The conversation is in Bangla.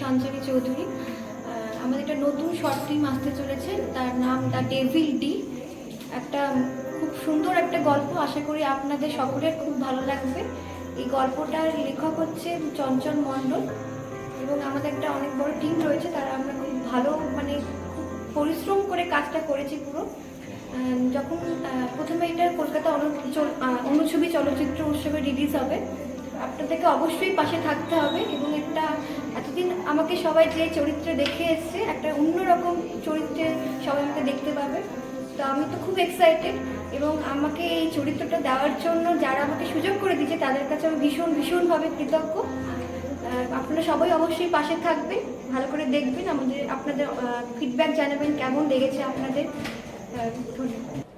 সঞ্জনী চৌধুরী। আমাদের একটা নতুন শর্ট ফিল্ম আসতে চলেছে, তার নাম দ্য ডেভিল ডি। একটা খুব সুন্দর একটা গল্প, আশা করি আপনাদের সকলের খুব ভালো লাগবে। এই গল্পটার লেখক হচ্ছে চঞ্চল মণ্ডল এবং আমাদের একটা অনেক বড় টিম রয়েছে, তারা আমরা খুব ভালো খুব পরিশ্রম করে কাজটা করেছি পুরো। যখন প্রথমে এটা কলকাতা অনুছবি চলচ্চিত্র উৎসবে রিলিজ হবে, আপনাদেরকে অবশ্যই পাশে থাকতে হবে এবং এতদিন আমাকে সবাই যে চরিত্রে দেখে এসছে, একটা অন্যরকম চরিত্রে সবাই আমাকে দেখতে পাবে। তো আমি তো খুব এক্সাইটেড এবং আমাকে এই চরিত্রটা দেওয়ার জন্য যারা আমাকে সুযোগ করে দিয়েছে তাদের কাছে আমি ভীষণভাবে কৃতজ্ঞ। আপনারা সবাই অবশ্যই পাশে থাকবেন, ভালো করে দেখবেন, আপনাদের ফিডব্যাক জানাবেন কেমন লেগেছে আপনাদের। ধন্যবাদ।